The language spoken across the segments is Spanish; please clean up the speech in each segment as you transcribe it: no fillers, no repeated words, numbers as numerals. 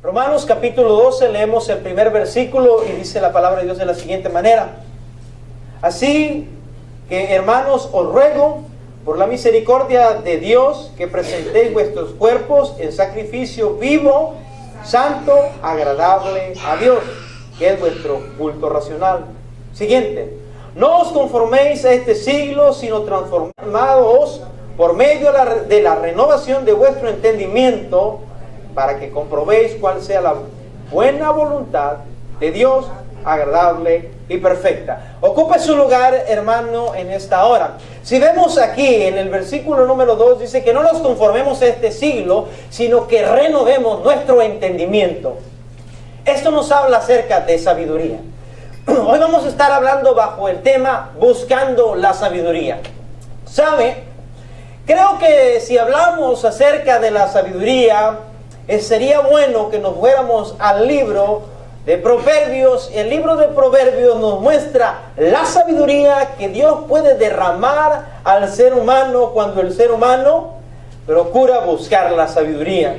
Romanos capítulo 12, leemos el primer versículo y dice la palabra de Dios de la siguiente manera: así que, hermanos, os ruego por la misericordia de Dios que presentéis vuestros cuerpos en sacrificio vivo, santo, agradable a Dios, que es vuestro culto racional. Siguiente: no os conforméis a este siglo, sino transformados por medio de la renovación de vuestro entendimiento, para que comprobéis cuál sea la buena voluntad de Dios, agradable y perfecta. Ocupe su lugar, hermano, en esta hora. Si vemos aquí en el versículo número 2, dice que no nos conformemos a este siglo, sino que renovemos nuestro entendimiento. Esto nos habla acerca de sabiduría. Hoy vamos a estar hablando bajo el tema buscando la sabiduría. ¿Sabe? Creo que si hablamos acerca de la sabiduría, sería bueno que nos fuéramos al libro de Proverbios. El libro de Proverbios nos muestra la sabiduría que Dios puede derramar al ser humano cuando el ser humano procura buscar la sabiduría.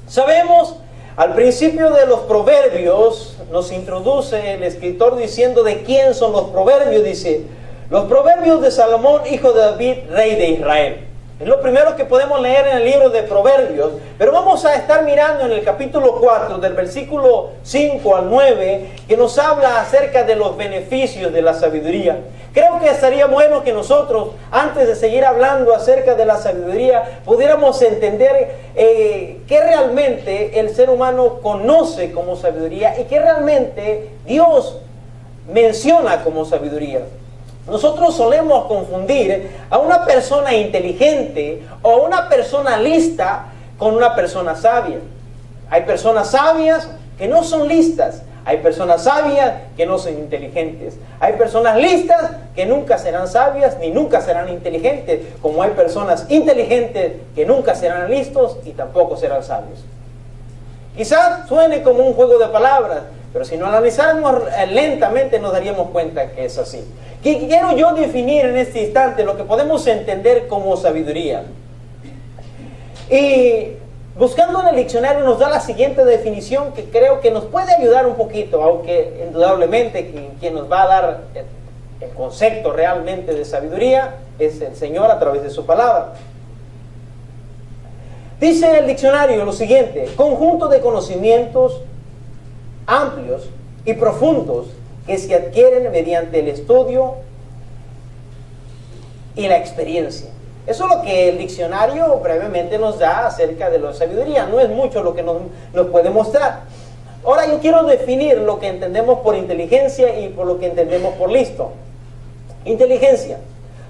Sabemos, al principio de los Proverbios, nos introduce el escritor diciendo de quién son los Proverbios. Dice: los Proverbios de Salomón, hijo de David, rey de Israel. Es lo primero que podemos leer en el libro de Proverbios, pero vamos a estar mirando en el capítulo 4, del versículo 5 al 9, que nos habla acerca de los beneficios de la sabiduría. Creo que estaría bueno que nosotros, antes de seguir hablando acerca de la sabiduría, pudiéramos entender qué realmente el ser humano conoce como sabiduría y qué realmente Dios menciona como sabiduría. Nosotros solemos confundir a una persona inteligente o a una persona lista con una persona sabia. Hay personas sabias que no son listas. Hay personas sabias que no son inteligentes. Hay personas listas que nunca serán sabias ni nunca serán inteligentes. Como hay personas inteligentes que nunca serán listos y tampoco serán sabios. Quizás suene como un juego de palabras, pero si lo analizáramos lentamente nos daríamos cuenta que es así. ¿Qué quiero yo definir en este instante? Lo que podemos entender como sabiduría. Y buscando en el diccionario nos da la siguiente definición que creo que nos puede ayudar un poquito, aunque indudablemente quien nos va a dar el concepto realmente de sabiduría es el Señor a través de su palabra. Dice el diccionario lo siguiente: conjunto de conocimientos amplios y profundos que se adquieren mediante el estudio y la experiencia. Eso es lo que el diccionario brevemente nos da acerca de la sabiduría. No es mucho lo que nos puede mostrar. Ahora yo quiero definir lo que entendemos por inteligencia y por lo que entendemos por listo. Inteligencia: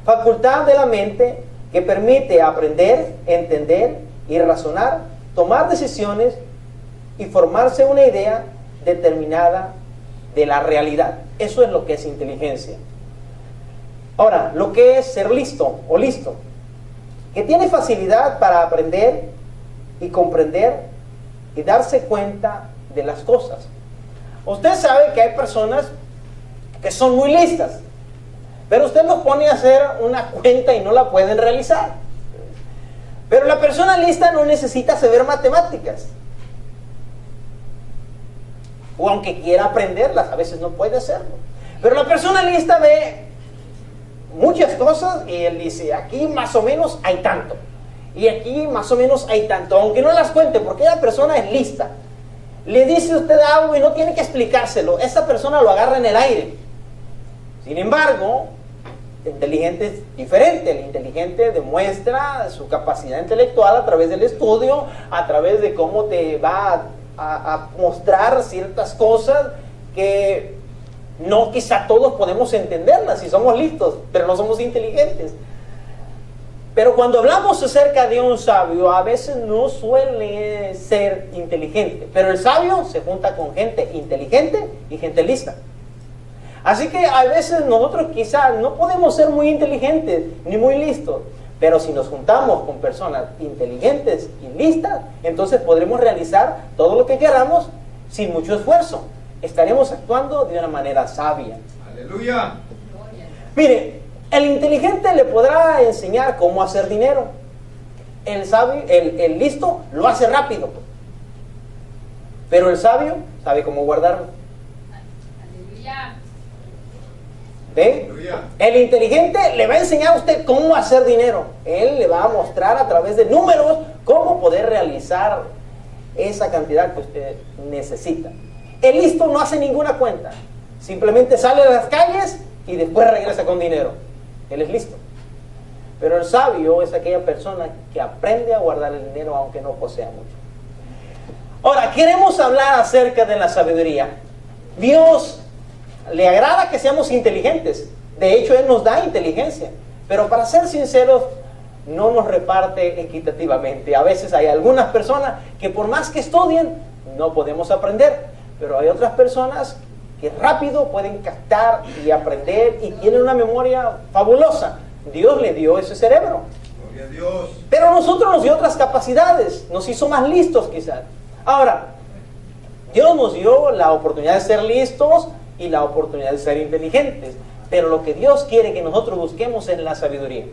facultad de la mente que permite aprender, entender y razonar, tomar decisiones y formarse una idea determinada de la realidad. Eso es lo que es inteligencia. Ahora, lo que es ser listo o listo: que tiene facilidad para aprender y comprender y darse cuenta de las cosas. Usted sabe que hay personas que son muy listas, pero usted los pone a hacer una cuenta y no la pueden realizar. Pero la persona lista no necesita saber matemáticas, o aunque quiera aprenderlas, a veces no puede hacerlo. Pero la persona lista ve muchas cosas y él dice: aquí más o menos hay tanto, y aquí más o menos hay tanto, aunque no las cuente, porque la persona es lista. Le dice usted algo y no tiene que explicárselo, esa persona lo agarra en el aire. Sin embargo, el inteligente es diferente. El inteligente demuestra su capacidad intelectual a través del estudio, a través de cómo te va a mostrar ciertas cosas que no quizá todos podemos entenderlas si somos listos, pero no somos inteligentes. Pero cuando hablamos acerca de un sabio, a veces no suele ser inteligente, pero el sabio se junta con gente inteligente y gente lista. Así que a veces nosotros quizás no podemos ser muy inteligentes ni muy listos, Pero si nos juntamos con personas inteligentes y listas, entonces podremos realizar todo lo que queramos sin mucho esfuerzo. Estaremos actuando de una manera sabia. Aleluya. Mire, el inteligente le podrá enseñar cómo hacer dinero. El sabio, el listo lo hace rápido. Pero el sabio sabe cómo guardarlo. Aleluya. ¿Ve? El inteligente le va a enseñar a usted cómo hacer dinero. Él le va a mostrar a través de números cómo poder realizar esa cantidad que usted necesita. El listo no hace ninguna cuenta. Simplemente sale a las calles y después regresa con dinero. Él es listo. Pero el sabio es aquella persona que aprende a guardar el dinero aunque no posea mucho. Ahora, queremos hablar acerca de la sabiduría. Dios le agrada que seamos inteligentes. De hecho, Él nos da inteligencia. Pero para ser sinceros, no nos reparte equitativamente. A veces hay algunas personas que por más que estudien, no podemos aprender. Pero hay otras personas que rápido pueden captar y aprender y tienen una memoria fabulosa. Dios le dio ese cerebro. Gloria a Dios. Pero a nosotros nos dio otras capacidades. Nos hizo más listos quizás. Ahora, Dios nos dio la oportunidad de ser listos y la oportunidad de ser inteligentes. Pero lo que Dios quiere que nosotros busquemos es la sabiduría.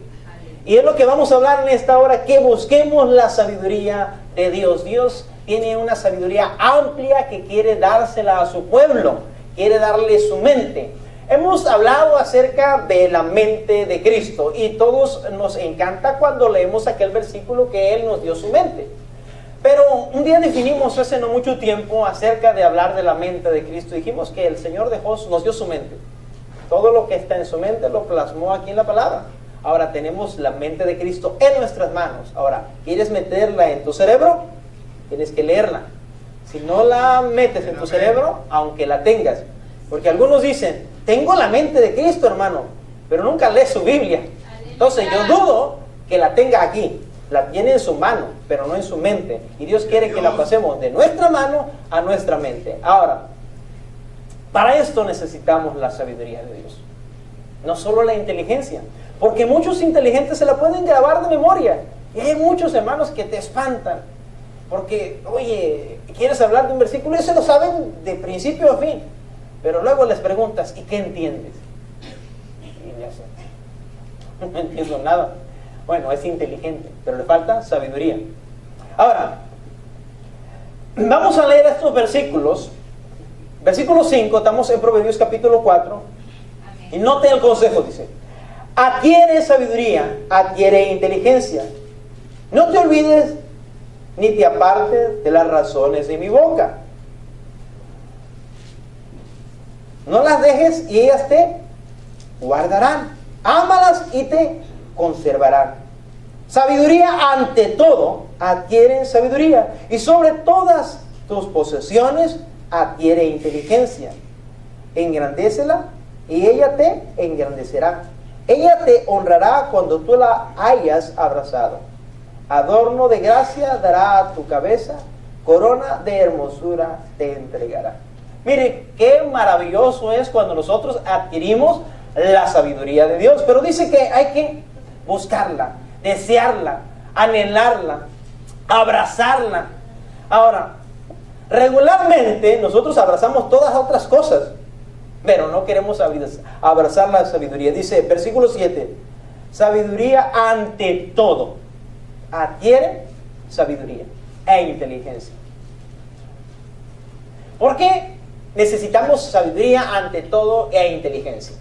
Y es lo que vamos a hablar en esta hora, que busquemos la sabiduría de Dios. Dios tiene una sabiduría amplia que quiere dársela a su pueblo. Quiere darle su mente. Hemos hablado acerca de la mente de Cristo y todos nos encanta cuando leemos aquel versículo que Él nos dio su mente. Pero un día definimos hace no mucho tiempo acerca de hablar de la mente de Cristo. Dijimos que el Señor nos dio su mente. Todo lo que está en su mente lo plasmó aquí en la palabra. Ahora tenemos la mente de Cristo en nuestras manos. Ahora, ¿quieres meterla en tu cerebro? Tienes que leerla. Si no la metes en tu cerebro, aunque la tengas. Porque algunos dicen, tengo la mente de Cristo, hermano, pero nunca lee su Biblia. Entonces yo dudo que la tenga aquí. La tiene en su mano, pero no en su mente. Y Dios quiere que la pasemos de nuestra mano a nuestra mente. Ahora, para esto necesitamos la sabiduría de Dios. No solo la inteligencia. Porque muchos inteligentes se la pueden grabar de memoria. Y hay muchos hermanos que te espantan. Porque, oye, quieres hablar de un versículo y se lo saben de principio a fin. Pero luego les preguntas, ¿y qué entiendes? Y ya sé, no entiendo nada. Bueno, es inteligente, pero le falta sabiduría. Ahora, vamos a leer estos versículos. Versículo 5, estamos en Proverbios capítulo 4. Y note el consejo, dice. Adquiere sabiduría, adquiere inteligencia. No te olvides ni te apartes de las razones de mi boca. No las dejes y ellas te guardarán. Ámalas y te conservarán. Sabiduría ante todo, adquiere sabiduría. Y sobre todas tus posesiones, adquiere inteligencia. Engrandécela y ella te engrandecerá. Ella te honrará cuando tú la hayas abrazado. Adorno de gracia dará a tu cabeza, corona de hermosura te entregará. Mire, qué maravilloso es cuando nosotros adquirimos la sabiduría de Dios. Pero dice que hay que buscarla, desearla, anhelarla, abrazarla. Ahora, regularmente nosotros abrazamos todas otras cosas, pero no queremos abrazar la sabiduría. Dice, versículo 7, sabiduría ante todo. Adquiere sabiduría e inteligencia. ¿Por qué necesitamos sabiduría ante todo e inteligencia?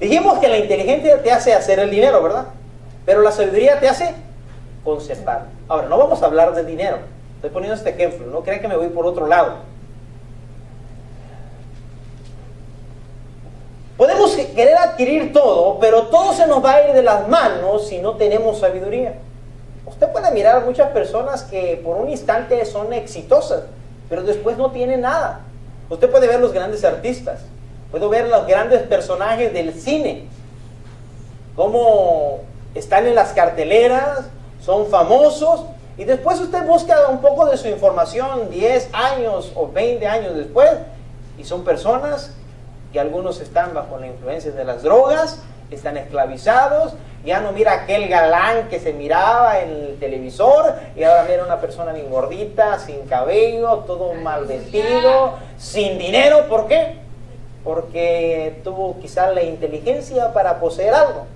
Dijimos que la inteligencia te hace hacer el dinero, ¿verdad? Pero la sabiduría te hace conservar. Ahora, no vamos a hablar de dinero. Estoy poniendo este ejemplo. No crean que me voy por otro lado. Podemos querer adquirir todo, pero todo se nos va a ir de las manos si no tenemos sabiduría. Usted puede mirar a muchas personas que por un instante son exitosas, pero después no tienen nada. Usted puede ver los grandes artistas, puede ver los grandes personajes del cine, cómo están en las carteleras, son famosos, y después usted busca un poco de su información 10 años o 20 años después, y son personas que algunos están bajo la influencia de las drogas, están esclavizados, ya no mira aquel galán que se miraba en el televisor, y ahora mira una persona bien gordita, sin cabello, todo mal vestido, sin dinero. ¿Por qué? Porque tuvo quizás la inteligencia para poseer algo,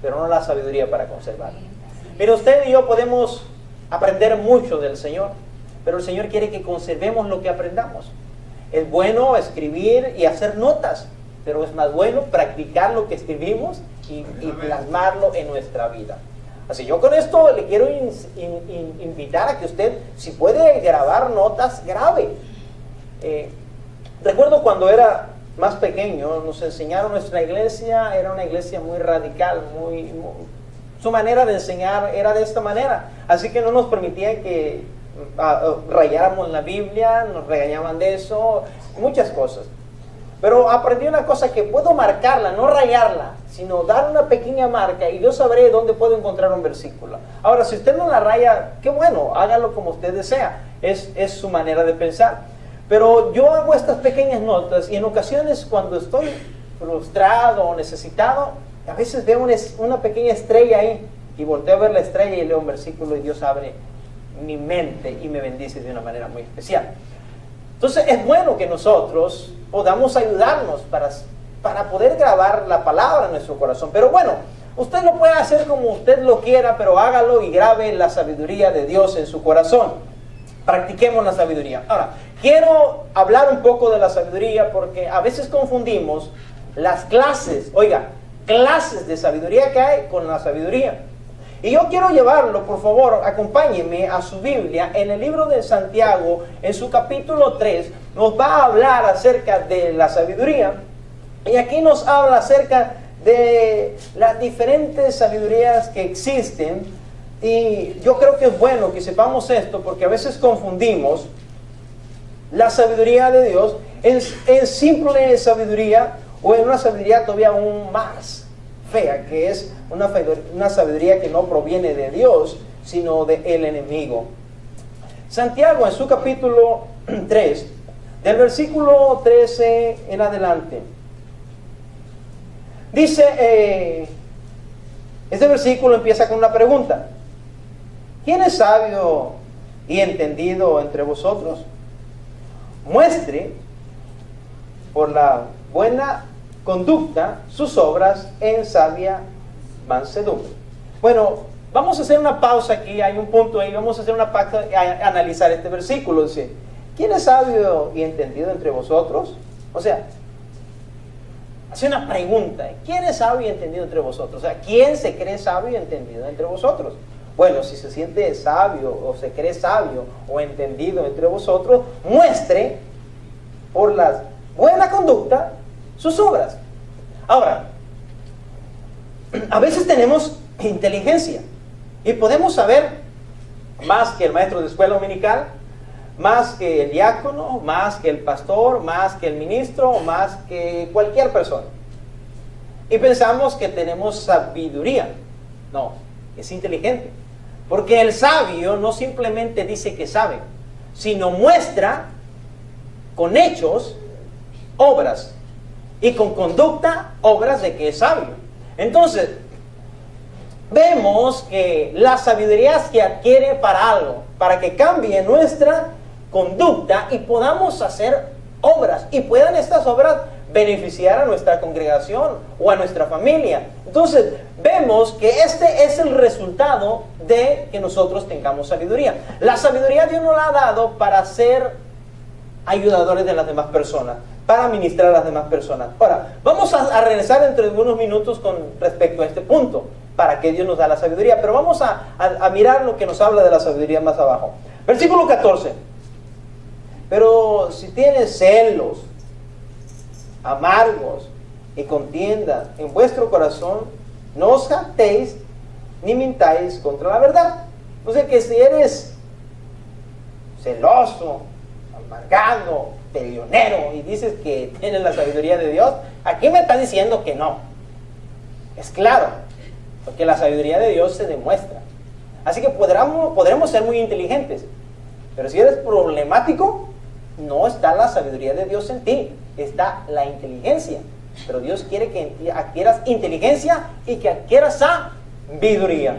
pero no la sabiduría para conservarlo. Mire, usted y yo podemos aprender mucho del Señor, pero el Señor quiere que conservemos lo que aprendamos. Es bueno escribir y hacer notas, pero es más bueno practicar lo que escribimos y plasmarlo en nuestra vida. Así, yo con esto le quiero invitar a que usted, si puede grabar notas, grabe. Recuerdo cuando era más pequeño, nos enseñaron, nuestra iglesia era una iglesia muy radical, su manera de enseñar era de esta manera, así que no nos permitían que rayáramos la Biblia, nos regañaban de eso, muchas cosas. Pero aprendí una cosa, que puedo marcarla, no rayarla, sino dar una pequeña marca y yo sabré dónde puedo encontrar un versículo. Ahora, si usted no la raya, qué bueno, hágalo como usted desea, es su manera de pensar. Pero yo hago estas pequeñas notas y en ocasiones cuando estoy frustrado o necesitado, a veces veo una pequeña estrella ahí y volteo a ver la estrella y leo un versículo y Dios abre mi mente y me bendice de una manera muy especial. Entonces es bueno que nosotros podamos ayudarnos para poder grabar la palabra en nuestro corazón. Pero bueno, usted lo puede hacer como usted lo quiera, pero hágalo y grabe la sabiduría de Dios en su corazón. Practiquemos la sabiduría. Ahora, quiero hablar un poco de la sabiduría porque a veces confundimos las clases, clases de sabiduría que hay con la sabiduría. Y yo quiero llevarlo, por favor, acompáñenme a su Biblia, en el libro de Santiago, en su capítulo 3, nos va a hablar acerca de la sabiduría. Y aquí nos habla acerca de las diferentes sabidurías que existen. Y yo creo que es bueno que sepamos esto, porque a veces confundimos la sabiduría de Dios en simple sabiduría o en una sabiduría todavía aún más fea, que es una sabiduría que no proviene de Dios, sino del enemigo. Santiago, en su capítulo 3, del versículo 13 en adelante, dice, este versículo empieza con una pregunta: ¿quién es sabio y entendido entre vosotros? Muestre por la buena conducta sus obras en sabia mansedumbre. Bueno, vamos a hacer una pausa aquí, hay un punto ahí, vamos a hacer una pausa a analizar este versículo. Dice, ¿quién es sabio y entendido entre vosotros? O sea, hace una pregunta: ¿quién es sabio y entendido entre vosotros? O sea, ¿quién se cree sabio y entendido entre vosotros? Bueno, si se siente sabio o se cree sabio o entendido entre vosotros, muestre por la buena conducta sus obras. Ahora, a veces tenemos inteligencia y podemos saber más que el maestro de escuela dominical, más que el diácono, más que el pastor, más que el ministro, más que cualquier persona. Y pensamos que tenemos sabiduría. No, es inteligente. Porque el sabio no simplemente dice que sabe, sino muestra con hechos obras y con conducta obras de que es sabio. Entonces, vemos que la sabiduría se adquiere para algo, para que cambie nuestra conducta y podamos hacer obras, y puedan estas obras beneficiar a nuestra congregación o a nuestra familia. Entonces, vemos que este es el resultado de que nosotros tengamos sabiduría. La sabiduría Dios nos la ha dado para ser ayudadores de las demás personas, para ministrar a las demás personas. Ahora, vamos a regresar dentro de unos minutos con respecto a este punto, para que Dios nos da la sabiduría, pero vamos a mirar lo que nos habla de la sabiduría más abajo. Versículo 14. Pero si tienes celos amargos y contiendas en vuestro corazón, no os jactéis ni mintáis contra la verdad. O sea que si eres celoso, amargado, peleonero y dices que tienes la sabiduría de Dios, aquí me está diciendo que no. Es claro, porque la sabiduría de Dios se demuestra. Así que podremos ser muy inteligentes, pero si eres problemático, no está la sabiduría de Dios en ti, está la inteligencia. pero Dios quiere que adquieras inteligencia y que adquieras sabiduría.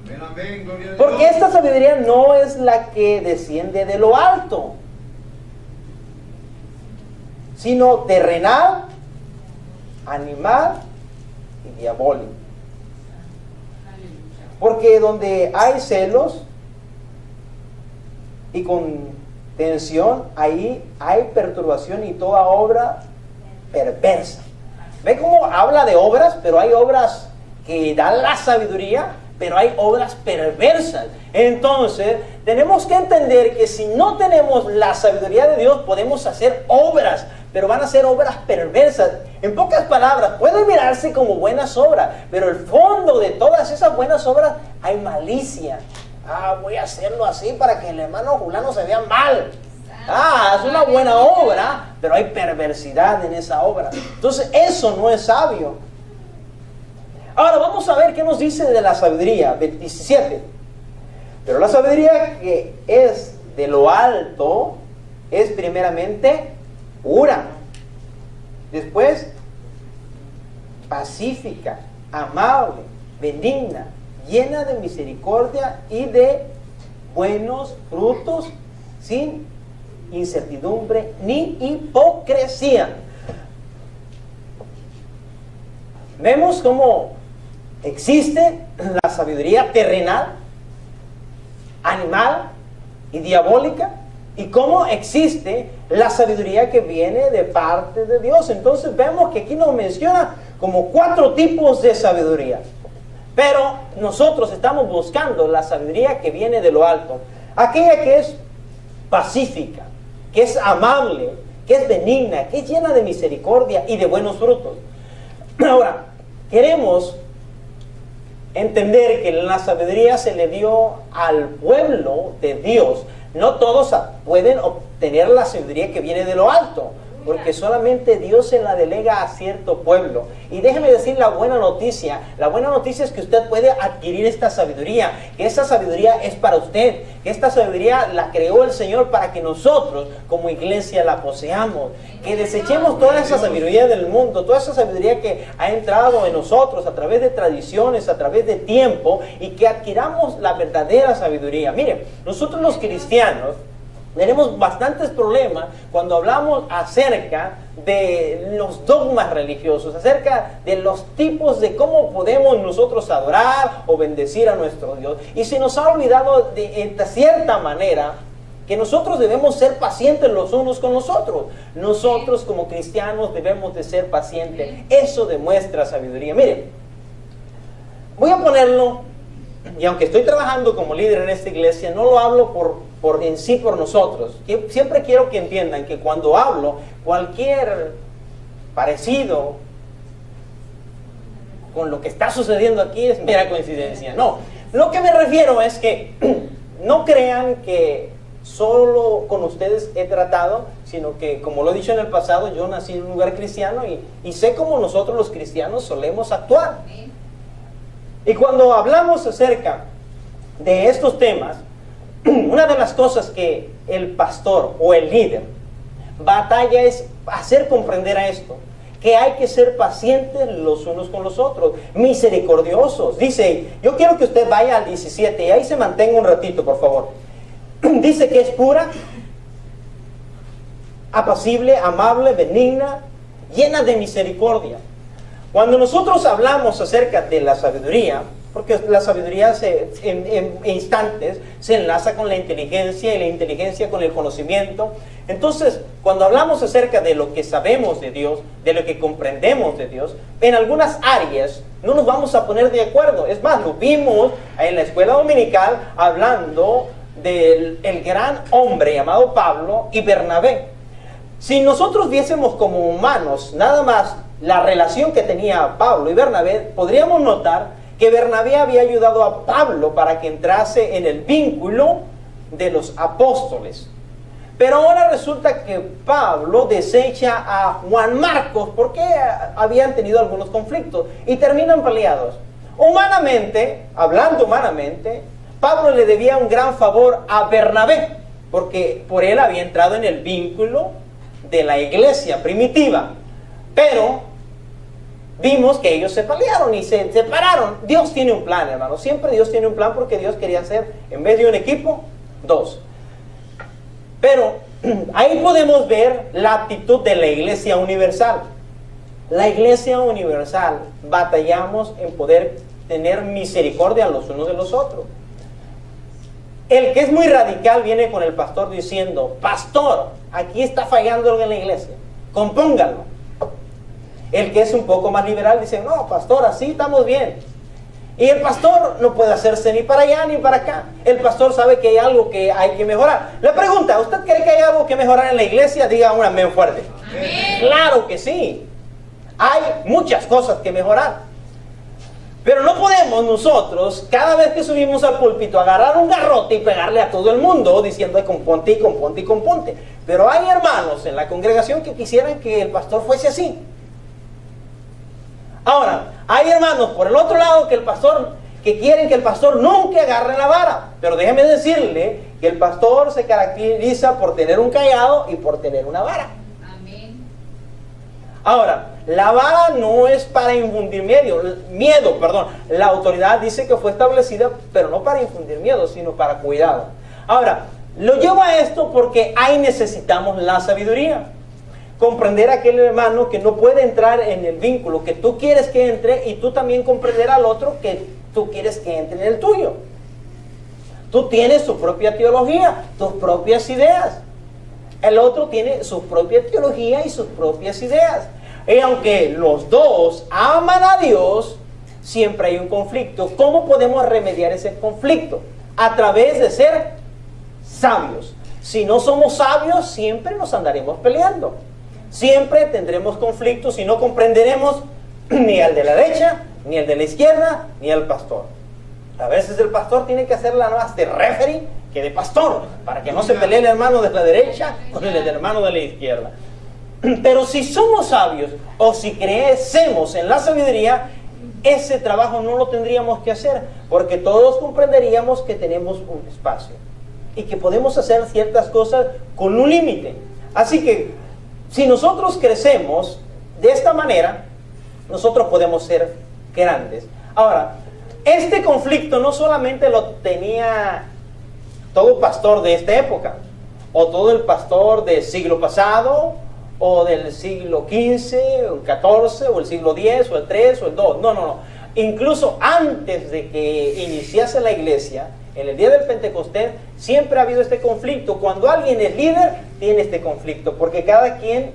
Amén, amén, gloria a Dios. Porque esta sabiduría no es la que desciende de lo alto, sino terrenal, animal y diabólico. Porque donde hay celos y contención, ahí hay perturbación y toda obra perversa. ¿Ve cómo habla de obras? Pero hay obras que dan la sabiduría, pero hay obras perversas. Entonces, tenemos que entender que si no tenemos la sabiduría de Dios, podemos hacer obras, pero van a ser obras perversas. En pocas palabras, pueden mirarse como buenas obras, pero el fondo de todas esas buenas obras hay malicia. Voy a hacerlo así para que el hermano fulano se vea mal. Es una buena obra, pero hay perversidad en esa obra. Entonces, eso no es sabio. Ahora vamos a ver qué nos dice de la sabiduría. 17. Pero la sabiduría que es de lo alto es primeramente pura, después pacífica, amable, benigna, llena de misericordia y de buenos frutos, sin incertidumbre ni hipocresía. Vemos cómo existe la sabiduría terrenal, animal y diabólica, y cómo existe la sabiduría que viene de parte de Dios. Entonces vemos que aquí nos menciona como 4 tipos de sabiduría. Pero nosotros estamos buscando la sabiduría que viene de lo alto, aquella que es pacífica, que es amable, que es benigna, que es llena de misericordia y de buenos frutos. Ahora, queremos entender que la sabiduría se le dio al pueblo de Dios. No todos pueden obtener la sabiduría que viene de lo alto, porque solamente Dios se la delega a cierto pueblo. Y déjeme decir la buena noticia. La buena noticia es que usted puede adquirir esta sabiduría, que esta sabiduría es para usted, que esta sabiduría la creó el Señor para que nosotros como iglesia la poseamos, que desechemos toda esa sabiduría del mundo, toda esa sabiduría que ha entrado en nosotros a través de tradiciones, a través de tiempo, y que adquiramos la verdadera sabiduría. Mire, nosotros los cristianos tenemos bastantes problemas cuando hablamos acerca de los dogmas religiosos, acerca de los tipos de cómo podemos nosotros adorar o bendecir a nuestro Dios. Y se nos ha olvidado de cierta manera que nosotros debemos ser pacientes los unos con los otros. Nosotros como cristianos debemos de ser pacientes. Eso demuestra sabiduría. Mire, voy a ponerlo, y aunque estoy trabajando como líder en esta iglesia, no lo hablo por nosotros. Siempre quiero que entiendan que cuando hablo, cualquier parecido con lo que está sucediendo aquí es mera coincidencia. No, lo que me refiero es que no crean que solo con ustedes he tratado, sino que, como lo he dicho en el pasado, yo nací en un lugar cristiano y sé cómo nosotros los cristianos solemos actuar. Y cuando hablamos acerca de estos temas, una de las cosas que el pastor o el líder batalla es hacer comprender a esto, que hay que ser pacientes los unos con los otros, misericordiosos. Dice, yo quiero que usted vaya al 17 y ahí se mantenga un ratito, por favor. Dice que es pura, apacible, amable, benigna, llena de misericordia. Cuando nosotros hablamos acerca de la sabiduría, porque la sabiduría en instantes se enlaza con la inteligencia y la inteligencia con el conocimiento. Entonces, cuando hablamos acerca de lo que sabemos de Dios, de lo que comprendemos de Dios, en algunas áreas no nos vamos a poner de acuerdo. Es más, lo vimos en la escuela dominical hablando del gran hombre llamado Pablo y Bernabé. Si nosotros viésemos como humanos nada más la relación que tenía Pablo y Bernabé, podríamos notar que Bernabé había ayudado a Pablo para que entrase en el vínculo de los apóstoles. Pero ahora resulta que Pablo desecha a Juan Marcos porque habían tenido algunos conflictos y terminan peleados. Humanamente, hablando humanamente, Pablo le debía un gran favor a Bernabé, porque por él había entrado en el vínculo de la iglesia primitiva. Pero vimos que ellos se pelearon y se separaron. Dios tiene un plan, hermano. Siempre Dios tiene un plan porque Dios quería hacer, en vez de un equipo, dos. Pero ahí podemos ver la actitud de la Iglesia Universal. La Iglesia Universal batallamos en poder tener misericordia los unos de los otros. El que es muy radical viene con el pastor diciendo: pastor, aquí está fallando algo en la iglesia, compóngalo. El que es un poco más liberal dice: no, pastor, así estamos bien. Y el pastor no puede hacerse ni para allá ni para acá. El pastor sabe que hay algo que hay que mejorar. Le pregunta: ¿usted cree que hay algo que mejorar en la iglesia? Diga un amén fuerte. Amén. Claro que sí. Hay muchas cosas que mejorar. Pero no podemos nosotros, cada vez que subimos al púlpito, agarrar un garrote y pegarle a todo el mundo diciendo: componte y componte y componte. Pero hay hermanos en la congregación que quisieran que el pastor fuese así. Ahora, hay hermanos por el otro lado que quieren que el pastor nunca agarre la vara. Pero déjeme decirle que el pastor se caracteriza por tener un cayado y por tener una vara. Amén. Ahora, la vara no es para infundir miedo. La autoridad dice que fue establecida, pero no para infundir miedo, sino para cuidado. Ahora, lo llevo a esto porque ahí necesitamos la sabiduría. Comprender a aquel hermano que no puede entrar en el vínculo que tú quieres que entre, y tú también comprender al otro que tú quieres que entre en el tuyo. Tú tienes tu propia teología, tus propias ideas. El otro tiene su propia teología y sus propias ideas. Y aunque los dos aman a Dios, siempre hay un conflicto. ¿Cómo podemos remediar ese conflicto? A través de ser sabios. Si no somos sabios, siempre nos andaremos peleando. Siempre tendremos conflictos y no comprenderemos ni al de la derecha, ni al de la izquierda, ni al pastor. A veces el pastor tiene que hacer la más de referee que de pastor, para que no se pelee el hermano de la derecha con el hermano de la izquierda. Pero si somos sabios, o si crecemos en la sabiduría, ese trabajo no lo tendríamos que hacer, porque todos comprenderíamos que tenemos un espacio y que podemos hacer ciertas cosas con un límite. Así que si nosotros crecemos de esta manera, nosotros podemos ser grandes. Ahora, este conflicto no solamente lo tenía todo pastor de esta época, o todo el pastor del siglo pasado, o del siglo XV, o el XIV, o el siglo X, o el III, o el II. No. Incluso antes de que iniciase la iglesia, en el día del Pentecostés, siempre ha habido este conflicto. Cuando alguien es líder, tiene este conflicto, porque cada quien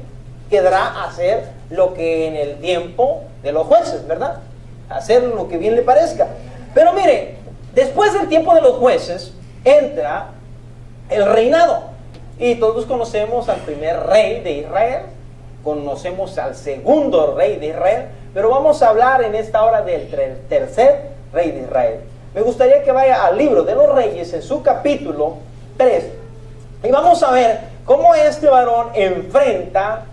quedará hacer lo que en el tiempo de los jueces, ¿verdad? Hacer lo que bien le parezca. Pero mire, después del tiempo de los jueces, entra el reinado. Y todos conocemos al primer rey de Israel, conocemos al segundo rey de Israel, pero vamos a hablar en esta hora del tercer rey de Israel. Me gustaría que vaya al libro de los Reyes en su capítulo 3 y vamos a ver cómo este varón enfrenta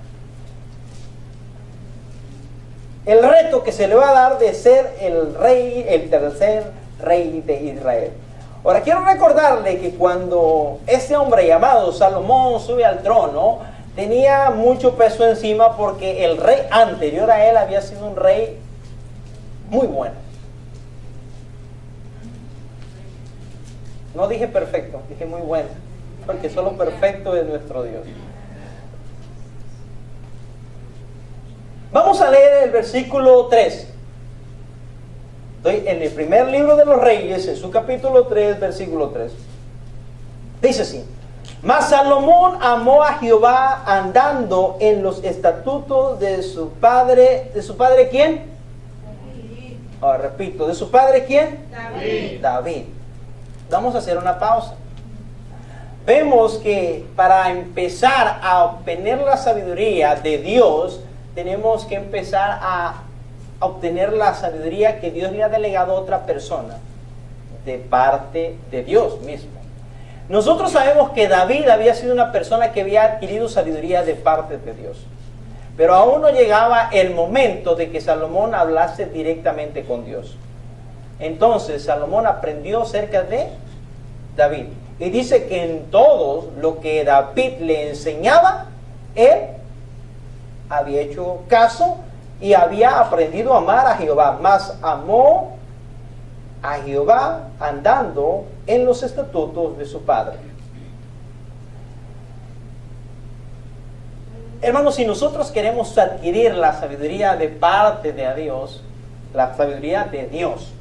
el reto que se le va a dar de ser el tercer rey de Israel. Ahora quiero recordarle que cuando este hombre llamado Salomón sube al trono, tenía mucho peso encima porque el rey anterior a él había sido un rey muy bueno. No dije perfecto, dije muy bueno, porque solo perfecto es nuestro Dios. Vamos a leer el versículo 3. Estoy en el primer libro de los Reyes, en su capítulo 3, versículo 3. Dice así: mas Salomón amó a Jehová andando en los estatutos de su padre. ¿De su padre quién? David. Ahora repito, ¿de su padre quién? David. Vamos a hacer una pausa. Vemos que para empezar a obtener la sabiduría de Dios, tenemos que empezar a obtener la sabiduría que Dios le ha delegado a otra persona, de parte de Dios mismo. Nosotros sabemos que David había sido una persona que había adquirido sabiduría de parte de Dios, pero aún no llegaba el momento de que Salomón hablase directamente con Dios. Entonces Salomón aprendió acerca de David, y dice que en todo lo que David le enseñaba, él había hecho caso y había aprendido a amar a Jehová, mas amó a Jehová andando en los estatutos de su padre. Hermanos, si nosotros queremos adquirir la sabiduría de parte de Dios, la sabiduría de Dios,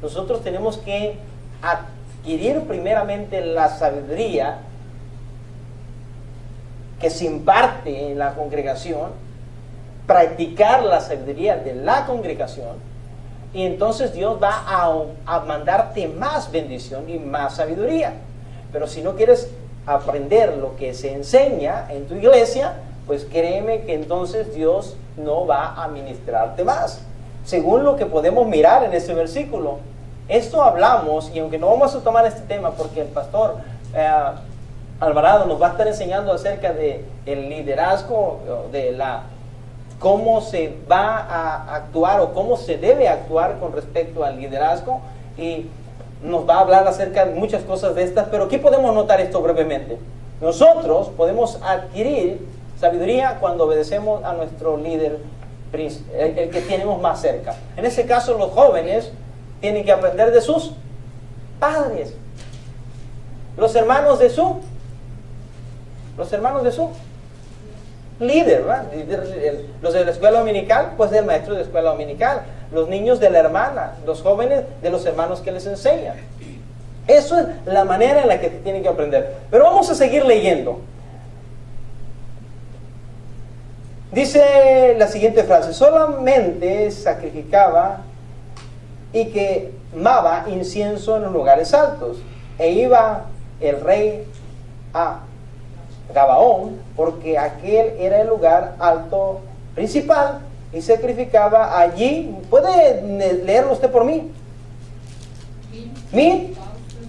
nosotros tenemos que adquirir primeramente la sabiduría que se imparte en la congregación, practicar la sabiduría de la congregación, y entonces Dios va a mandarte más bendición y más sabiduría. Pero si no quieres aprender lo que se enseña en tu iglesia, pues créeme que entonces Dios no va a ministrarte más. Según lo que podemos mirar en este versículo, esto hablamos, y aunque no vamos a tomar este tema porque el pastor Alvarado nos va a estar enseñando acerca de el liderazgo, de cómo se va a actuar o cómo se debe actuar con respecto al liderazgo, y nos va a hablar acerca de muchas cosas de estas, pero aquí podemos notar esto brevemente. Nosotros podemos adquirir sabiduría cuando obedecemos a nuestro líder, el que tenemos más cerca. En ese caso, los jóvenes tienen que aprender de sus padres, los hermanos de su líder, ¿verdad? Los de la escuela dominical, pues del maestro de escuela dominical, los niños de la hermana, los jóvenes de los hermanos que les enseñan. Eso es la manera en la que tienen que aprender. Pero vamos a seguir leyendo. Dice la siguiente frase: solamente sacrificaba y quemaba incienso en los lugares altos, e iba el rey a Gabaón, porque aquel era el lugar alto principal, y sacrificaba allí. ¿Puede leerlo usted por mí? 1000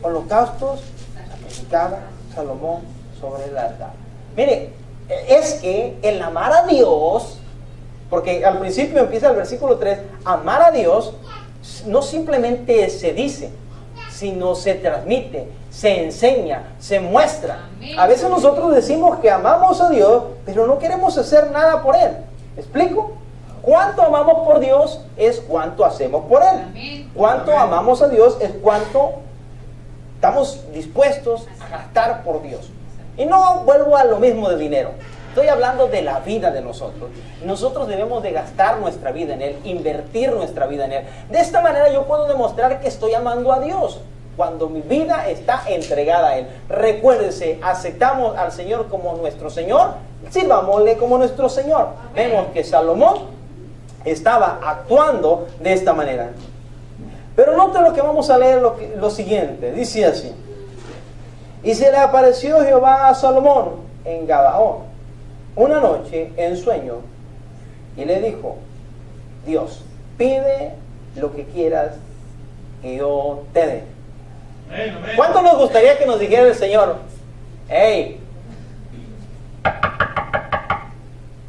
holocaustos sacrificaba Salomón sobre el altar. Mire, es que el amar a Dios, porque al principio empieza el versículo 3, amar a Dios no simplemente se dice, sino se transmite, se enseña, se muestra. A veces nosotros decimos que amamos a Dios, pero no queremos hacer nada por Él. ¿Me explico? Cuánto amamos por Dios es cuánto hacemos por Él. Cuánto amamos a Dios es cuánto estamos dispuestos a gastar por Dios. Y no vuelvo a lo mismo de dinero. Estoy hablando de la vida de nosotros. Nosotros debemos de gastar nuestra vida en Él, invertir nuestra vida en Él. De esta manera yo puedo demostrar que estoy amando a Dios, cuando mi vida está entregada a Él. Recuérdense, aceptamos al Señor como nuestro Señor, sirvámosle como nuestro Señor. Vemos que Salomón estaba actuando de esta manera. Pero note lo que vamos a leer, lo siguiente. Dice así: y se le apareció Jehová a Salomón en Gabaón una noche en sueño, y le dijo: Dios, pide lo que quieras que yo te dé. ¿Cuánto nos gustaría que nos dijera el Señor: hey,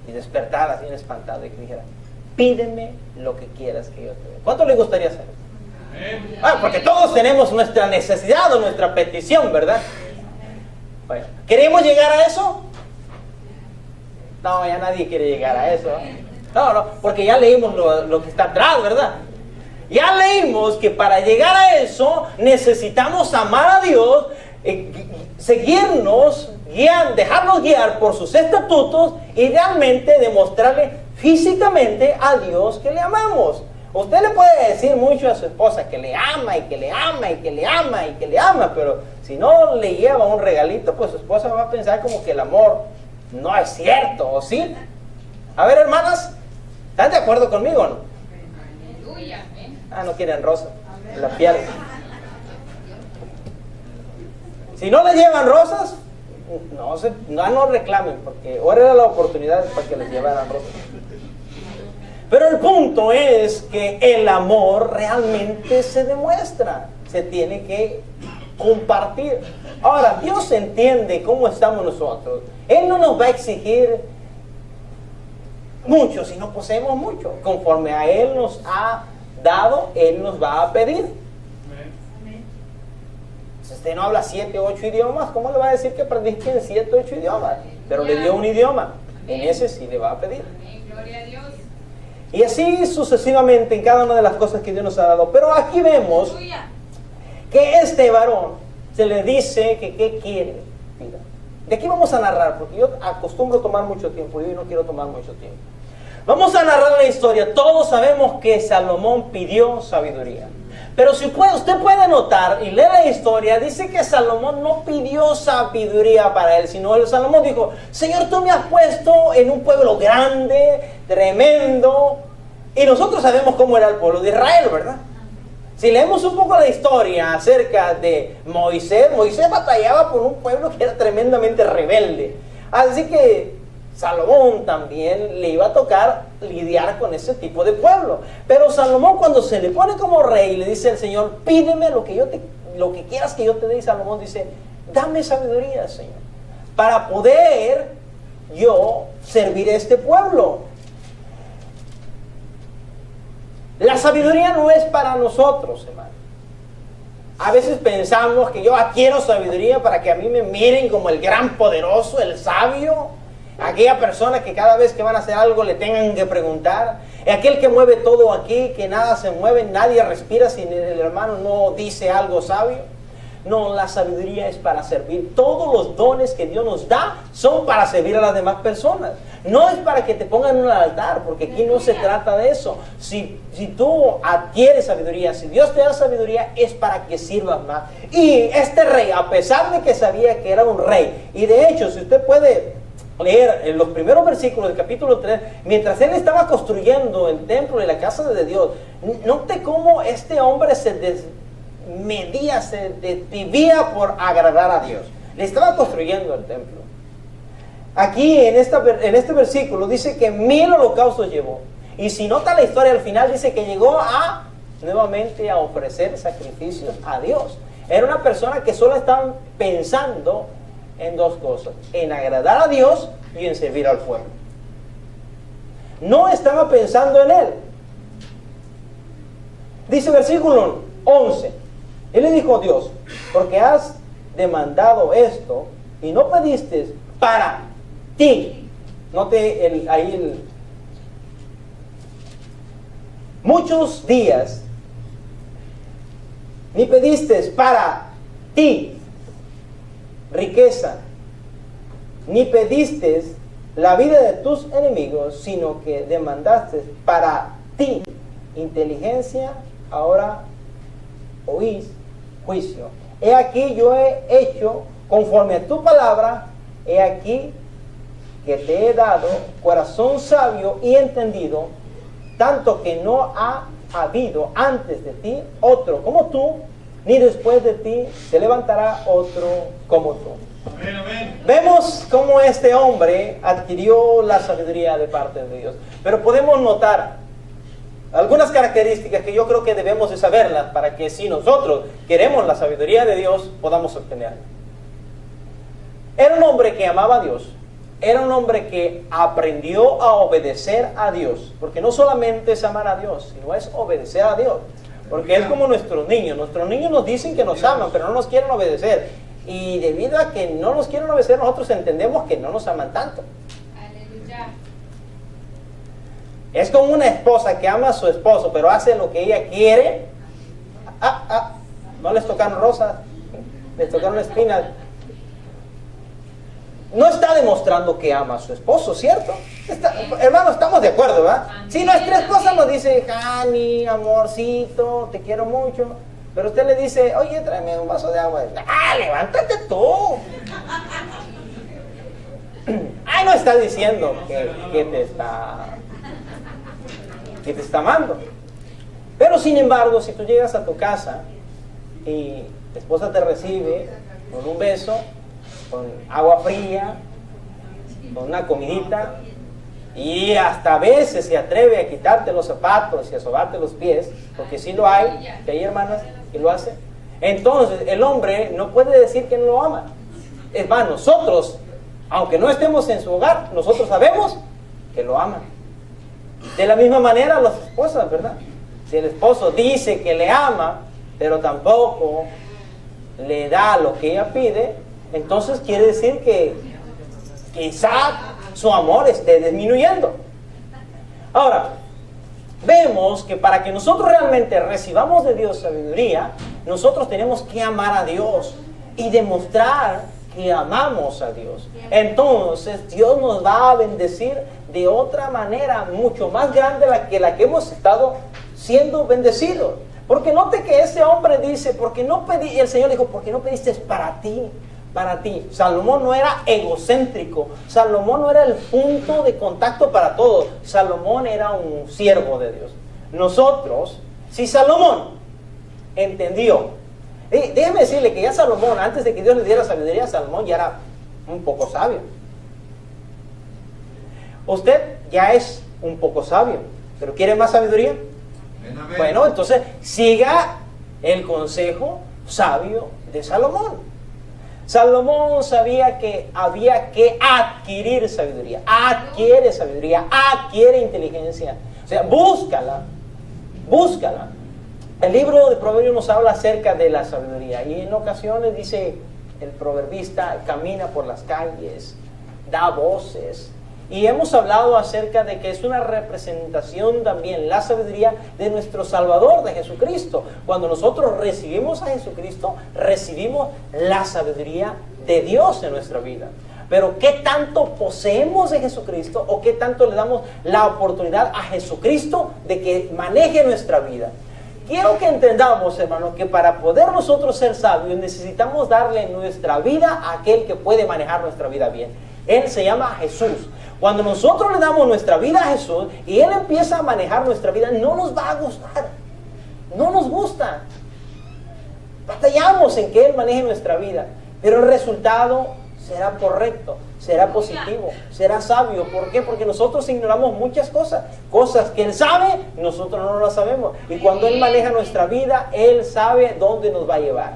y despertar así espantado y que dijera: pídeme lo que quieras que yo te dé? ¿Cuánto le gustaría hacer? Porque todos tenemos nuestra necesidad o nuestra petición, ¿verdad? Bueno, ¿queremos llegar a eso? No, ya nadie quiere llegar a eso. No, porque ya leímos lo que está atrás, ¿verdad? Ya leímos que para llegar a eso necesitamos amar a Dios, seguirnos, dejarnos guiar por sus estatutos y realmente demostrarle físicamente a Dios que le amamos. Usted le puede decir mucho a su esposa que le ama y que le ama y que le ama y que le ama, pero si no le lleva un regalito, pues su esposa va a pensar como que el amor no es cierto, ¿o sí? A ver, hermanas, ¿están de acuerdo conmigo o no? Aleluya. No quieren rosa, la piel. Si no le llevan rosas, no reclamen, porque ahora era la oportunidad para que les llevaran rosas. Pero el punto es que el amor realmente se demuestra, se tiene que compartir. Ahora, Dios entiende cómo estamos nosotros. Él no nos va a exigir mucho si no poseemos mucho. Conforme a Él nos ha dado, Él nos va a pedir. Si usted no habla 7 o 8 idiomas, ¿cómo le va a decir que aprendiste en 7 o 8 idiomas? Pero le dio un idioma, en ese sí le va a pedir. Gloria a Dios. Y así sucesivamente en cada una de las cosas que Dios nos ha dado. Pero aquí vemos que este varón se le dice que ¿qué quiere? Mira, de aquí vamos a narrar, porque yo acostumbro tomar mucho tiempo y hoy no quiero tomar mucho tiempo. Vamos a narrar la historia. Todos sabemos que Salomón pidió sabiduría. Pero si usted puede notar y leer la historia, dice que Salomón no pidió sabiduría para él, sino el Salomón dijo, Señor, tú me has puesto en un pueblo grande, tremendo, y nosotros sabemos cómo era el pueblo de Israel, ¿verdad? Si leemos un poco la historia acerca de Moisés, Moisés batallaba por un pueblo que era tremendamente rebelde. Así que Salomón también le iba a tocar lidiar con ese tipo de pueblo. Pero Salomón, cuando se le pone como rey, le dice al Señor, pídeme lo que quieras que yo te dé. Y Salomón dice, dame sabiduría, Señor, para poder yo servir a este pueblo. La sabiduría no es para nosotros, hermano. A veces pensamos que yo adquiero sabiduría para que a mí me miren como el gran poderoso, el sabio, aquella persona que cada vez que van a hacer algo le tengan que preguntar, aquel que mueve todo aquí, que nada se mueve, nadie respira si el hermano no dice algo sabio. No, la sabiduría es para servir. Todos los dones que Dios nos da son para servir a las demás personas. No es para que te pongan en un altar, porque aquí no se trata de eso. Si tú adquieres sabiduría, si Dios te da sabiduría, es para que sirvas más. Y este rey, a pesar de que sabía que era un rey, y de hecho, si usted puede leer en los primeros versículos del capítulo 3, mientras él estaba construyendo el templo y la casa de Dios, note cómo este hombre se vivía por agradar a Dios. Le estaba construyendo el templo. Aquí en este versículo dice que 1000 holocaustos llevó. Y si nota la historia al final dice que llegó nuevamente a ofrecer sacrificios a Dios. Era una persona que solo estaba pensando en dos cosas: en agradar a Dios y en servir al pueblo. No estaba pensando en él. Dice versículo 11. Él le dijo a Dios, porque has demandado esto y no pediste para ti. Note muchos días, ni pediste para ti riqueza, ni pediste la vida de tus enemigos, sino que demandaste para ti inteligencia. Ahora oís juicio. He aquí yo he hecho conforme a tu palabra. He aquí que te he dado corazón sabio y entendido, tanto que no ha habido antes de ti otro como tú, ni después de ti se levantará otro como tú. Amén, amén. Vemos cómo este hombre adquirió la sabiduría de parte de Dios. Pero podemos notar algunas características que yo creo que debemos de saberlas para que si nosotros queremos la sabiduría de Dios, podamos obtenerla. Era un hombre que amaba a Dios. Era un hombre que aprendió a obedecer a Dios. Porque no solamente es amar a Dios, sino es obedecer a Dios. Porque es como nuestros niños. Nuestros niños nos dicen que nos aman, pero no nos quieren obedecer. Y debido a que no nos quieren obedecer, nosotros entendemos que no nos aman tanto. Aleluya. Es como una esposa que ama a su esposo, pero hace lo que ella quiere. No les tocaron rosas, les tocaron espinas. No está demostrando que ama a su esposo, ¿cierto? Hermano, estamos de acuerdo, ¿verdad? Si nuestra esposa nos dice, Jani, amorcito, te quiero mucho, pero usted le dice, oye, tráeme un vaso de agua. Levántate tú. No está diciendo que te está amando. Pero sin embargo, si tú llegas a tu casa y tu esposa te recibe con un beso, con agua fría, con una comidita, y hasta a veces se atreve a quitarte los zapatos y a sobarte los pies, porque sí lo hay, que hay hermanas que lo hacen, entonces el hombre no puede decir que no lo ama. Es más, nosotros, aunque no estemos en su hogar, nosotros sabemos que lo ama. De la misma manera las esposas, ¿verdad? Si el esposo dice que le ama, pero tampoco le da lo que ella pide, entonces quiere decir que quizá su amor esté disminuyendo. Ahora, vemos que para que nosotros realmente recibamos de Dios sabiduría, nosotros tenemos que amar a Dios y demostrar que amamos a Dios. Entonces Dios nos va a bendecir de otra manera mucho más grande que la que hemos estado siendo bendecidos. Porque note que ese hombre dice, porque no pedí, el Señor dijo, porque no pediste para ti, para ti. Salomón no era egocéntrico, Salomón no era el punto de contacto para todos, Salomón era un siervo de Dios. Nosotros, si Salomón entendió, déjeme decirle que ya Salomón, antes de que Dios le diera sabiduría, Salomón ya era un poco sabio. Usted ya es un poco sabio, pero ¿quiere más sabiduría? Bueno, entonces siga el consejo sabio de Salomón. Salomón sabía que había que adquirir sabiduría, adquiere sabiduría, adquiere inteligencia. O sea, búscala, búscala. El libro de Proverbios nos habla acerca de la sabiduría y en ocasiones dice el proverbista, camina por las calles, da voces. Y hemos hablado acerca de que es una representación también la sabiduría de nuestro Salvador, de Jesucristo. Cuando nosotros recibimos a Jesucristo, recibimos la sabiduría de Dios en nuestra vida. Pero ¿qué tanto poseemos de Jesucristo o qué tanto le damos la oportunidad a Jesucristo de que maneje nuestra vida? Quiero que entendamos, hermano, que para poder nosotros ser sabios necesitamos darle nuestra vida a aquel que puede manejar nuestra vida bien. Él se llama Jesús. Cuando nosotros le damos nuestra vida a Jesús y Él empieza a manejar nuestra vida, no nos va a gustar. No nos gusta. Batallamos en que Él maneje nuestra vida, pero el resultado será correcto, será positivo, será sabio. ¿Por qué? Porque nosotros ignoramos muchas cosas. Cosas que Él sabe, nosotros no las sabemos. Y cuando Él maneja nuestra vida, Él sabe dónde nos va a llevar.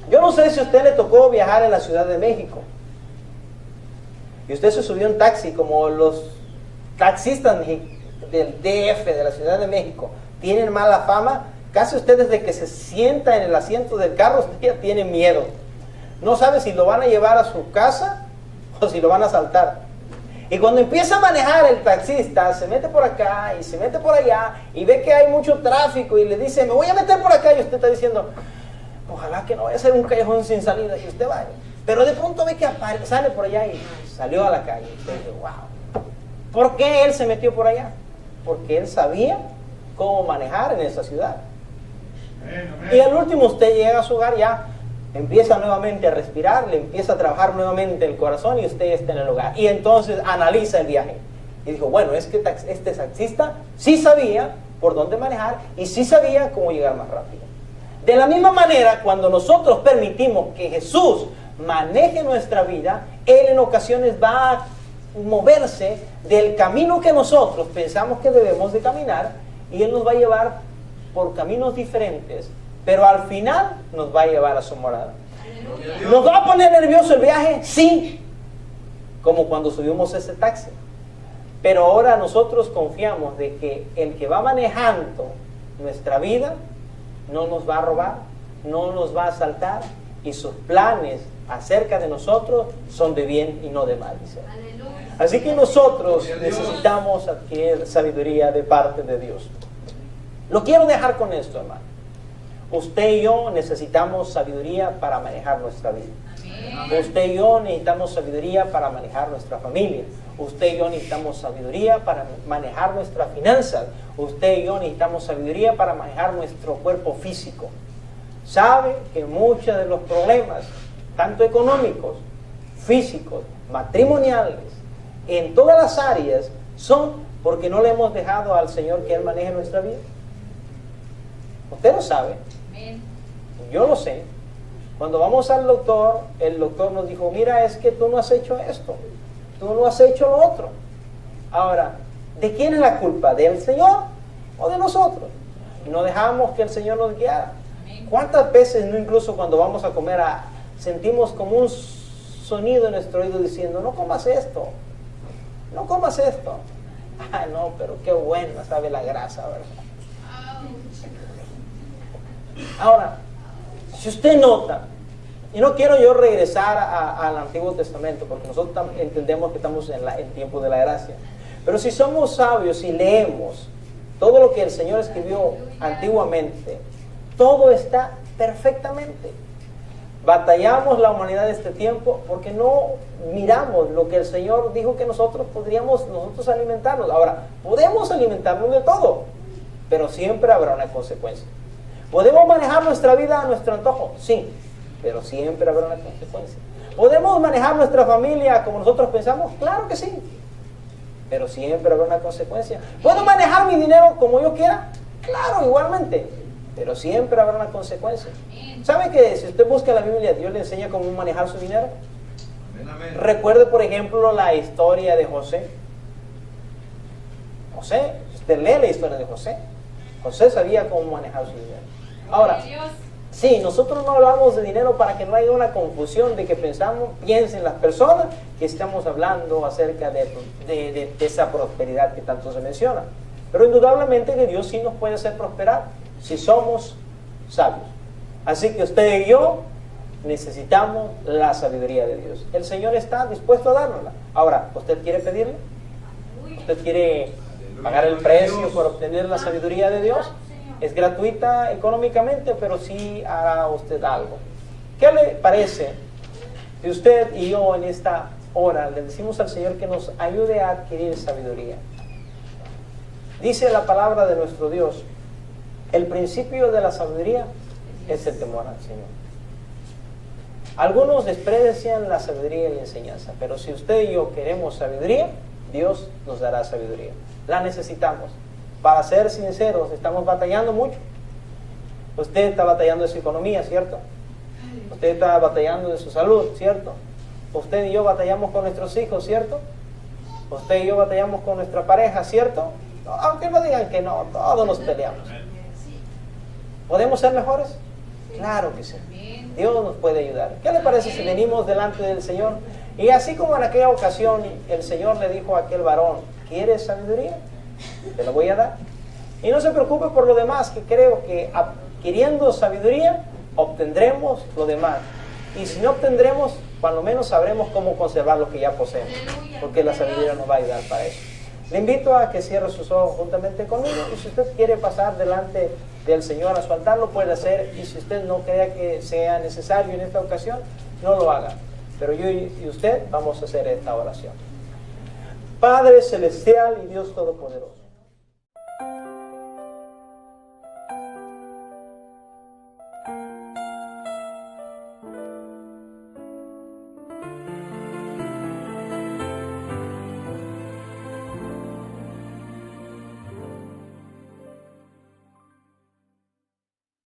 Yo no sé si a usted le tocó viajar en la Ciudad de México y usted se subió en taxi, como los taxistas del DF, de la Ciudad de México, tienen mala fama. Casi usted desde que se sienta en el asiento del carro, usted ya tiene miedo. No sabe si lo van a llevar a su casa o si lo van a asaltar. Y cuando empieza a manejar el taxista, se mete por acá y se mete por allá y ve que hay mucho tráfico y le dice, me voy a meter por acá, y usted está diciendo, ojalá que no vaya a ser un callejón sin salida, y usted va. Pero de pronto ve que sale por allá y salió a la calle. Y usted dice, wow. ¿Por qué él se metió por allá? Porque él sabía cómo manejar en esa ciudad. Y al último usted llega a su hogar, ya empieza nuevamente a respirar, le empieza a trabajar nuevamente el corazón y usted está en el hogar. Y entonces analiza el viaje. Y dijo, bueno, es que este taxista sí sabía por dónde manejar y sí sabía cómo llegar más rápido. De la misma manera, cuando nosotros permitimos que Jesús maneje nuestra vida, Él en ocasiones va a moverse del camino que nosotros pensamos que debemos de caminar y Él nos va a llevar por caminos diferentes, pero al final nos va a llevar a su morada. ¿Nos va a poner nervioso el viaje? Sí, como cuando subimos ese taxi. Pero ahora nosotros confiamos de que el que va manejando nuestra vida no nos va a robar, no nos va a asaltar, y sus planes acerca de nosotros son de bien y no de mal, dice. Así que nosotros necesitamos adquirir sabiduría de parte de Dios. Lo quiero dejar con esto, hermano. Usted y yo necesitamos sabiduría para manejar nuestra vida. Usted y yo necesitamos sabiduría para manejar nuestra familia. Usted y yo necesitamos sabiduría para manejar nuestras finanzas. Usted y yo necesitamos sabiduría para manejar nuestro cuerpo físico. Sabe que muchos de los problemas, tanto económicos, físicos, matrimoniales, en todas las áreas, son porque no le hemos dejado al Señor que Él maneje nuestra vida. Usted lo sabe. Yo lo sé. Cuando vamos al doctor, el doctor nos dijo, mira, es que tú no has hecho esto, tú no has hecho lo otro. Ahora, ¿de quién es la culpa? ¿Del Señor o de nosotros? No dejamos que el Señor nos guiara. ¿Cuántas veces, no, incluso cuando vamos a comer, sentimos como un sonido en nuestro oído diciendo, no comas esto, no comas esto? Ay, no, pero qué buena sabe la grasa, ¿verdad? Ahora, si usted nota, y no quiero yo regresar al Antiguo Testamento, porque nosotros entendemos que estamos en tiempo de la gracia, Pero si somos sabios y leemos todo lo que el Señor escribió antiguamente, todo está perfectamente. Batallamos la humanidad de este tiempo porque no miramos lo que el Señor dijo que nosotros podríamos alimentarnos. Ahora, podemos alimentarnos de todo, pero siempre habrá una consecuencia. ¿Podemos manejar nuestra vida a nuestro antojo? Sí, pero siempre habrá una consecuencia. ¿Podemos manejar nuestra familia como nosotros pensamos? Claro que sí, pero siempre habrá una consecuencia. ¿Puedo manejar mi dinero como yo quiera? Claro, igualmente, pero siempre habrá una consecuencia. ¿Sabe que si usted busca la Biblia, Dios le enseña cómo manejar su dinero? Recuerde, por ejemplo, la historia de José. Usted lee la historia de José. José sabía cómo manejar su dinero. Ahora, sí, nosotros no hablamos de dinero para que no haya una confusión de que piensen las personas que estamos hablando acerca de esa prosperidad que tanto se menciona. Pero indudablemente que Dios sí nos puede hacer prosperar si somos sabios. Así que usted y yo necesitamos la sabiduría de Dios. El Señor está dispuesto a dárnosla. Ahora, ¿usted quiere pedirle? ¿Usted quiere pagar el precio por obtener la sabiduría de Dios? Es gratuita económicamente, pero sí hará usted algo. ¿Qué le parece si usted y yo en esta hora le decimos al Señor que nos ayude a adquirir sabiduría? Dice la palabra de nuestro Dios, el principio de la sabiduría es el temor al Señor. Algunos desprecian la sabiduría y la enseñanza, pero si usted y yo queremos sabiduría, Dios nos dará sabiduría. La necesitamos. Para ser sinceros, estamos batallando mucho. Usted está batallando de su economía, ¿cierto? Usted está batallando de su salud, ¿cierto? Usted y yo batallamos con nuestros hijos, ¿cierto? Usted y yo batallamos con nuestra pareja, ¿cierto? Aunque no digan que no, todos nos peleamos. ¿Podemos ser mejores? Claro que sí. Dios nos puede ayudar. ¿Qué le parece si venimos delante del Señor? Y así como en aquella ocasión el Señor le dijo a aquel varón, ¿quieres sabiduría? Te la voy a dar. Y no se preocupe por lo demás, que creo que adquiriendo sabiduría obtendremos lo demás. Y si no obtendremos, por lo menos sabremos cómo conservar lo que ya poseemos, porque la sabiduría nos va a ayudar para eso. Le invito a que cierre sus ojos juntamente conmigo, y si usted quiere pasar delante del Señor a su altar, lo puede hacer, y si usted no crea que sea necesario en esta ocasión, no lo haga. Pero yo y usted vamos a hacer esta oración. Padre celestial y Dios todopoderoso,